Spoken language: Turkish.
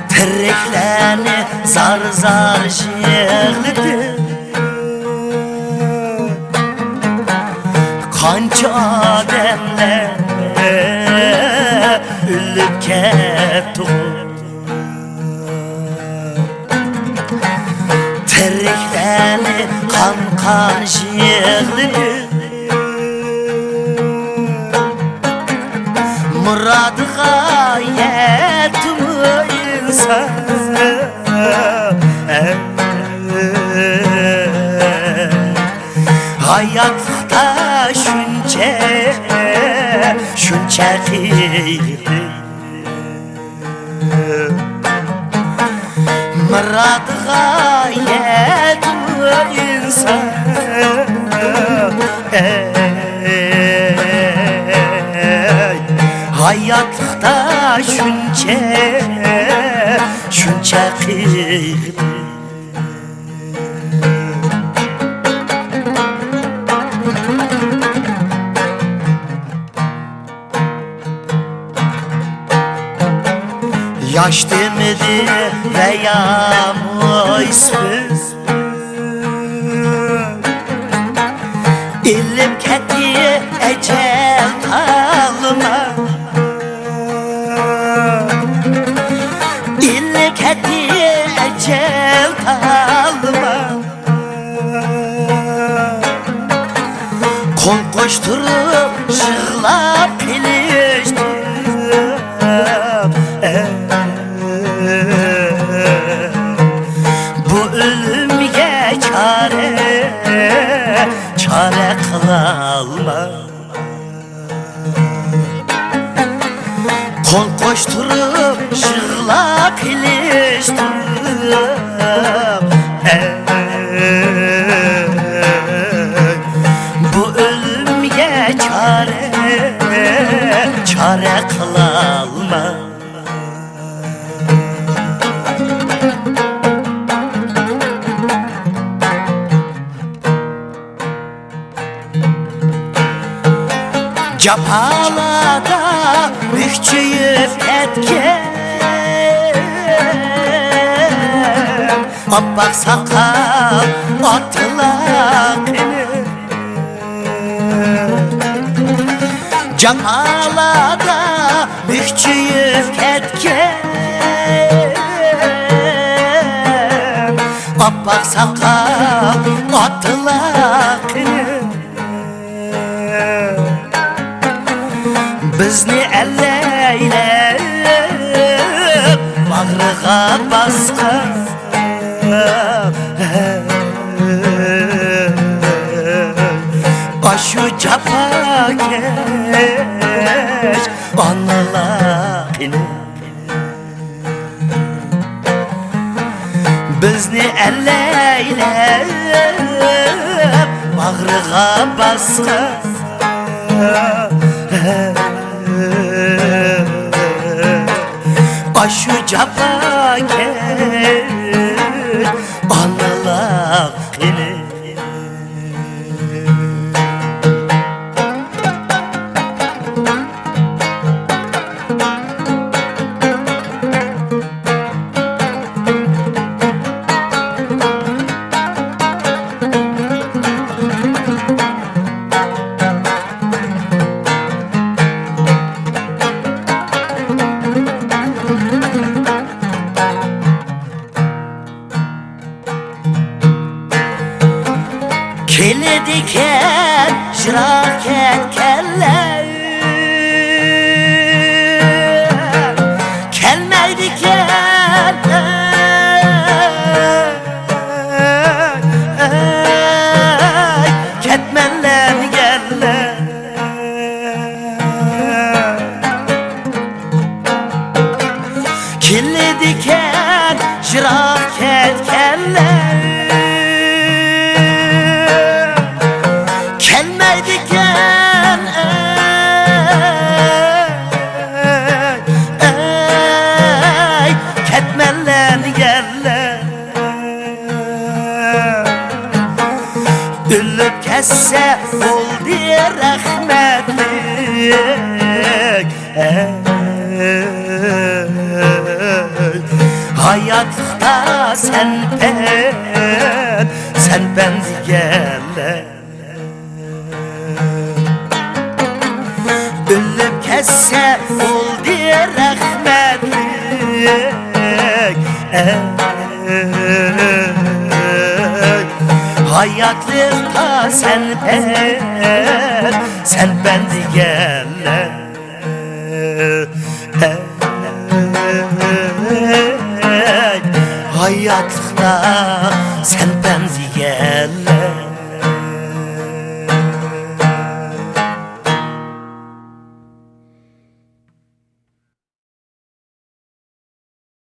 Tiriklerini zar zar yığıldı. Kança ademler ölüp ketdi. Tiriklerini kan yığıldı. Muradıga yetmi insan hayatda şuncha qiyinlik muradıga yetmi insan hayatda şuncha qiyinlik yaş demedi veya moysuz ilim ketdi ecel tağlıma ilim ketdi ecel tağlıma kol koşturup yığlap keliştim bu ölümge çare kılalma kol koşturup yığlap iliştim bu ölümge çare kılalma Japalada mükçüyüp etken Abbak sakal atlakını Japalada mükçüyüp etken Abbak sakal atlakını bizni elleylep bağrıga basqan aşu capakeş analaqini bizni elleylep bağrıga basqan aşu capakeş analaqini Keli diken şırak etkenler kelmey diken ketmenler geller Keli diken şırak etkenler Ülüp kesse oldu rahmetli sen ben digerler. Ölüp kesse oldu rahmetlik. Hayatlıkta sen ben digerler. Hayatlıkta sen